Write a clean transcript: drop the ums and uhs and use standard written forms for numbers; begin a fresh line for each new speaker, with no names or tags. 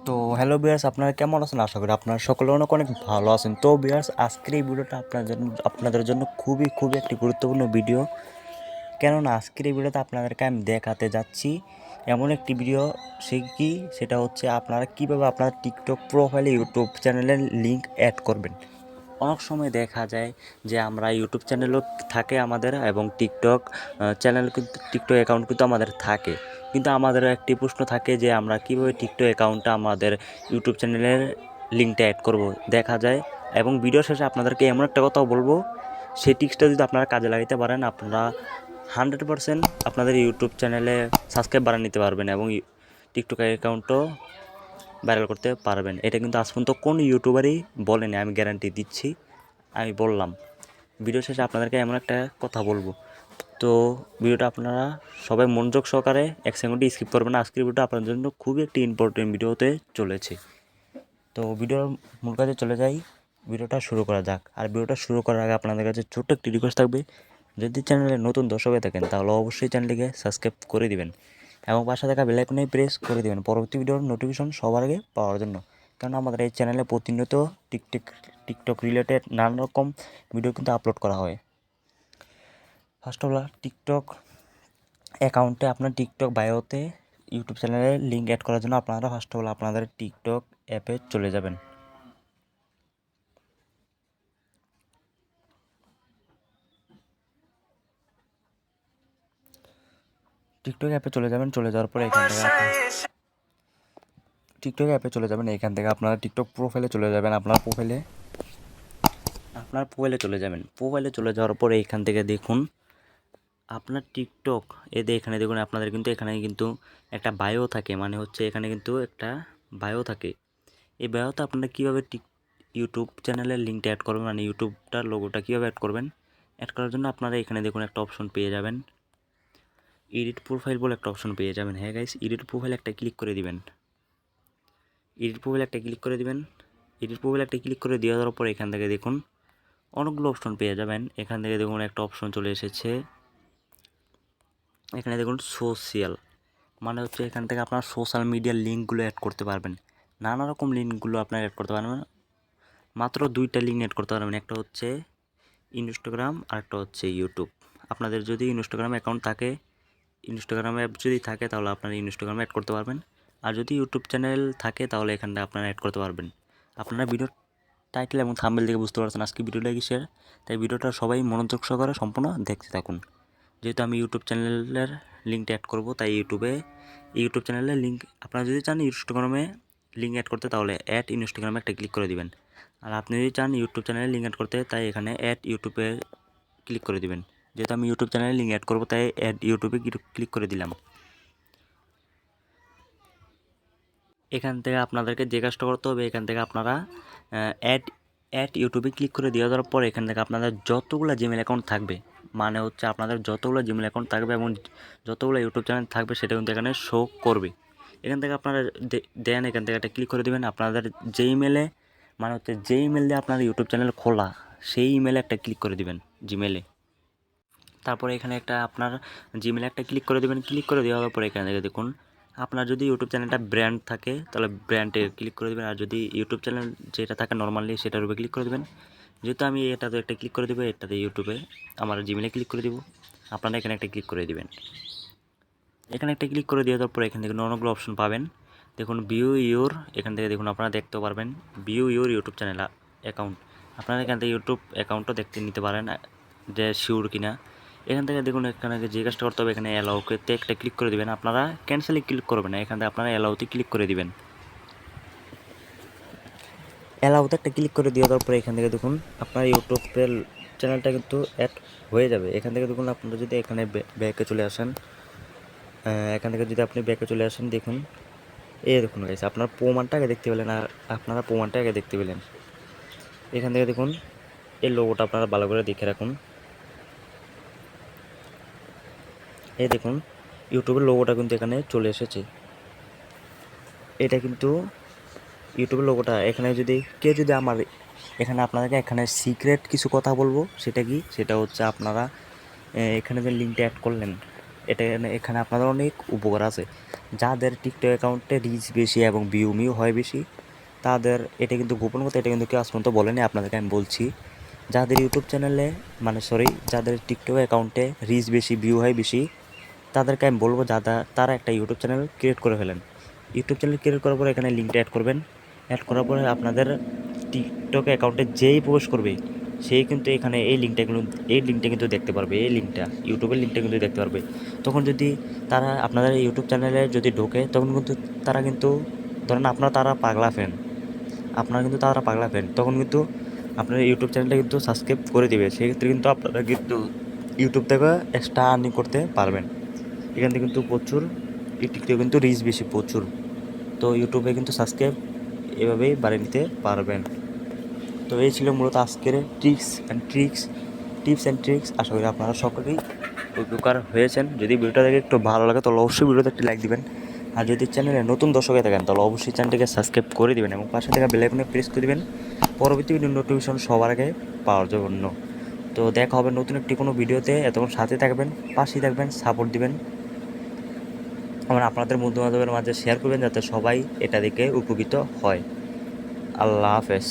তো hello viewers, আপনারা কেমন আছেন? আশা করি আপনারা সকলে অনেক অনেক ভালো আছেন। তো ভিউয়ার্স, আজকের এই ভিডিওটা আপনাদের জন্য খুবই খুবই একটি গুরুত্বপূর্ণ ভিডিও। কেননা আজকের এই ভিডিওতে আপনাদেরকে আমি দেখাতে যাচ্ছি এমন একটি ভিডিও, সেটা হচ্ছে আপনারা কীভাবে আপনার টিকটক প্রোফাইলে ইউটিউব চ্যানেলের লিঙ্ক অ্যাড করবেন। অনেক সময় দেখা যায় যে আমরা ইউটিউব চ্যানেলও থাকে আমাদের, এবং টিকটক চ্যানেল কিন্তু টিকটক অ্যাকাউন্ট কিন্তু আমাদের থাকে, কিন্তু আমাদের একটি প্রশ্ন থাকে যে আমরা কীভাবে টিকটক অ্যাকাউন্টটা আমাদের ইউটিউব চ্যানেলের লিঙ্কটা অ্যাড করব। দেখা যায়, এবং ভিডিও শেষে আপনাদেরকে এমন একটা কথা বলবো, সেই টিক্সটা যদি আপনারা কাজে লাগাতে পারেন, আপনারা 100% আপনাদের ইউটিউব চ্যানেলে সাবস্ক্রাইব বাড়িয়ে নিতে পারবেন এবং টিকটক অ্যাকাউন্টও ভাইরাল করতে পারবেন। এটা কিন্তু আজ পর্যন্ত কোন ইউটিউবারই বলেনি, আমি গ্যারান্টি দিচ্ছি। আমি বললাম ভিডিও শেষে আপনাদেরকে এমন একটা কথা বলবো। তো ভিডিওটা আপনারা সবাই মনোযোগ সহকারে 1 সেকেন্ডই স্কিপ করবেন না। আজকের ভিডিওটা আপনাদের জন্য খুবই একটি ইম্পর্টেন্ট ভিডিও হতে চলেছে। তো ভিডিওর মূল কাজে চলে যাই, ভিডিওটা শুরু করা যাক। আর ভিডিওটা শুরু করার আগে আপনাদের কাছে ছোট্ট একটি রিকোয়েস্ট থাকবে, যদি চ্যানেলে নতুন দর্শক হয়ে থাকেন তাহলে অবশ্যই চ্যানেলটিকে সাবস্ক্রাইব করে দিবেন এবং পাশে থাকা বেল আইকনে প্রেস করে দিবেন পরবর্তী ভিডিওর নোটিফিকেশন সবার আগে পাওয়ার জন্য। কারণ আমাদের এই চ্যানেলে প্রতিনিয়ত টিকটক রিলেটেড নানা রকম ভিডিও কিন্তু আপলোড করা হয়। ফার্স্ট অফ অল, টিকটক অ্যাকাউন্টে আপনার টিকটক বায়োতে ইউটিউব চ্যানেলের লিঙ্ক অ্যাড করার জন্য আপনারা ফার্স্ট অফ অল আপনাদের টিকটক অ্যাপে চলে যাবেন। টিকটক অ্যাপে চলে যাবেন, চলে যাওয়ার পরে এখান থেকে আপনারা টিকটক প্রোফাইলে চলে যাবেন। আপনার প্রোফাইলে চলে যাওয়ার পরে এখান থেকে দেখুন আপনার টিকটক এখানে দেখুন আপনাদের কিন্তু এখানে কিন্তু একটা বায়ো থাকে, মানে হচ্ছে এখানে কিন্তু একটা বায়ো থাকে। এই বায়োতে আপনারা কীভাবে ইউটিউব চ্যানেলের লিঙ্কটা অ্যাড করবেন, মানে ইউটিউবটার লোগোটা কীভাবে অ্যাড করবেন। অ্যাড করার জন্য আপনারা এখানে দেখুন একটা অপশন পেয়ে যাবেন, এডিট প্রোফাইল বলে একটা অপশন পেয়ে যাবেন। হ্যাঁ গাইস, এডিট প্রোফাইল একটা ক্লিক করে দিবেন। এডিট প্রোফাইল একটা ক্লিক করে দেওয়ার পর এখান থেকে দেখুন অনেকগুলো অপশন পেয়ে যাবেন। এখান থেকে দেখুন একটা অপশন চলে এসেছে, এখানে দেখুন সোশ্যাল, মানে হচ্ছে এখান থেকে আপনার সোশ্যাল মিডিয়ার লিঙ্কগুলো অ্যাড করতে পারবেন। নানা রকম লিঙ্কগুলো আপনার অ্যাড করতে পারবেন। মাত্র 2টা লিঙ্ক অ্যাড করতে পারবেন, একটা হচ্ছে ইনস্টাগ্রাম আর একটা হচ্ছে ইউটিউব। আপনাদের যদি ইনস্টাগ্রাম অ্যাকাউন্ট থাকে, ইনস্টাগ্রাম অ্যাপ যদি থাকে তাহলে আপনারা ইনস্টাগ্রামে অ্যাড করতে পারবেন, আর যদি ইউটিউব চ্যানেল থাকে তাহলে এখানটা আপনারা অ্যাড করতে পারবেন। আপনারা ভিডিওর টাইটেল এবং থাম্বনেল দেখে বুঝতে পারছেন আজকে ভিডিওটা কিসের, তাই ভিডিওটা সবাই মনোযোগ সহকারে সম্পূর্ণ দেখতে থাকুন। যেহেতু আমি ইউটিউব চ্যানেলের লিঙ্কটা অ্যাড করব, তাই ইউটিউব চ্যানেলের লিঙ্ক আপনারা যদি চান ইনস্টাগ্রামে লিঙ্ক অ্যাড করতে তাহলে অ্যাড ইনস্টাগ্রামে একটা ক্লিক করে দিবেন। আর আপনি যদি চান ইউটিউব চ্যানেলে লিঙ্ক অ্যাড করতে, তাই এখানে অ্যাড ইউটিউবে ক্লিক করে দিবেন। যেহেতু আমি ইউটিউব চ্যানেলে লিঙ্ক অ্যাড করব, তাই অ্যাড ইউটিউবে ক্লিক করে দিলাম। এখান থেকে আপনাদেরকে যে কাজটা করতে হবে, এখান থেকে আপনারা অ্যাড ইউটিউবে ক্লিক করে দেওয়ার পর এখান থেকে আপনাদের যতগুলো জিমেল অ্যাকাউন্ট থাকবে, মানে হচ্ছে আপনাদের যতগুলো জিমেল অ্যাকাউন্ট থাকবে এবং যতগুলো ইউটিউব চ্যানেল থাকবে সেটা কিন্তু এখানে শো করবে। এখান থেকে আপনারা এখান থেকে একটা ক্লিক করে দেবেন। আপনাদের যে ইমেলে, মানে হচ্ছে যে ইমেল দিয়ে আপনার ইউটিউব চ্যানেল খোলা, সেই ইমেলে একটা ক্লিক করে দিবেন জিমেলে। তারপরে এখানে একটা আপনার জিমেলে একটা ক্লিক করে দেবেন। ক্লিক করে দেওয়ার পরে এখান থেকে দেখুন আপনার যদি ইউটিউব চ্যানেলটা ব্র্যান্ড থাকে তাহলে ব্র্যান্ডে ক্লিক করে দেবেন, আর যদি ইউটিউব চ্যানেল যেটা থাকে নর্মালি সেটার উপরে ক্লিক করে দেবেন। যেহেতু আমি এটাতে একটা ক্লিক করে দেবো, এটাতে ইউটিউবে আমার জিমেলে ক্লিক করে দেবো, আপনারা এখানে একটা ক্লিক করে দেবেন। এখানে একটা ক্লিক করে দেওয়ার পর এখান থেকে অনেকগুলো অপশন পাবেন। দেখুন ভিউ ইউর, এখান থেকে দেখুন আপনারা দেখতে পারবেন view your YouTube channel account. আপনারা এখান থেকে ইউটিউব অ্যাকাউন্টও দেখতে নিতে পারেন যে শিওর কিনা। এখান থেকে দেখুন এখানে যে কাজটা করতে হবে, এখানে অ্যালাউতে একটা ক্লিক করে দেবেন। আপনারা ক্যান্সেলে ক্লিক করবেন না, এখান থেকে আপনারা অ্যালাউতে ক্লিক করে দিবেন। অ্যালাউতে একটা ক্লিক করে দেওয়ার পরে এখান থেকে দেখুন আপনার ইউটিউবের চ্যানেলটা কিন্তু অ্যাড হয়ে যাবে। এখান থেকে দেখুন আপনারা যদি এখানে ব্যাকে চলে আসেন, এখান থেকে যদি আপনি ব্যাকে চলে আসেন, দেখুন দেখুন গাইস আপনার প্রমাণটা আগে দেখতে পেলেন, আর আপনারা প্রমাণটা আগে দেখতে পেলেন। এখান থেকে দেখুন এই লোগোটা আপনারা ভালো করে দেখে রাখুন। এই দেখুন ইউটিউবের লোগোটা কিন্তু এখানে চলে এসেছে। এটা কিন্তু ইউটিউবের লোগোটা এখানে যদি আমার এখানে আপনাদেরকে এখানে সিক্রেট কিছু কথা বলবো, সেটা কি, সেটা হচ্ছে আপনারা এখানে যে লিঙ্কটা অ্যাড করলেন, এখানে আপনাদের অনেক উপকার আছে। যাদের টিকটক অ্যাকাউন্টে রিচ বেশি এবং ভিউ হয় বেশি, তাদের এটা কিন্তু গোপন কথা, এটা কিন্তু কেউ আজ পর্যন্ত বলেনি, আপনাদেরকে আমি বলছি। যাদের ইউটিউব চ্যানেলে যাদের টিকটক অ্যাকাউন্টে রিচ বেশি, ভিউ হয় বেশি, তাদেরকে আমি বলবো তারা একটা ইউটিউব চ্যানেল ক্রিয়েট করে ফেলেন। ইউটিউব চ্যানেল ক্রিয়েট করার পরে এখানে লিঙ্কটা অ্যাড করবেন। অ্যাড করার পরে আপনাদের টিকটক অ্যাকাউন্টে যেই প্রবেশ করবে সেই কিন্তু এখানে এই লিঙ্কটা কিন্তু দেখতে পারবে। এই লিঙ্কটা, ইউটিউবের লিঙ্কটা কিন্তু দেখতে পারবে। তখন যদি তারা আপনাদের ইউটিউব চ্যানেলে যদি ঢোকে, তখন কিন্তু তারা কিন্তু ধরেন তারা পাগলা ফ্যান, তখন কিন্তু আপনার ইউটিউব চ্যানেলটা কিন্তু সাবস্ক্রাইব করে দিবে। সেক্ষেত্রে কিন্তু আপনারা কিন্তু ইউটিউব থেকে এক্সট্রা আর্নিং করতে পারবেন। এখান থেকে কিন্তু প্রচুর, এই টিকটকে কিন্তু রিচ বেশি প্রচুর। তো ইউটিউবে কিন্তু সাবস্ক্রাইব এভাবেই বাড়িয়ে নিতে পারবেন। তো এই ছিল মূলত আজকের টিপস অ্যান্ড ট্রিক্স। আশা করি আপনারা সকলেই উপকার হয়েছেন। যদি ভিডিওটা দেখে একটু ভালো লাগে তাহলে অবশ্যই ভিডিওতে একটি লাইক দিবেন। আর যদি চ্যানেলে নতুন দর্শক হয়ে থাকেন তাহলে অবশ্যই চ্যানেলটিকে সাবস্ক্রাইব করে দিবেন এবং পাশে থাকা বেল আইকনে প্রেস করে দিবেন পরবর্তী ভিডিও নোটিফিকেশন সবার আগে পাওয়ার জন্য। তো দেখা হবে নতুন একটি কোনো ভিডিওতে। এতক্ষণ সাথে থাকবেন, পাশেই থাকবেন, সাপোর্ট দিবেন, আপনাদের বন্ধু বান্ধবের মাঝে শেয়ার করবেন যাতে সবাই এটা দেখে উপকৃত হয়। আল্লাহ হাফেজ।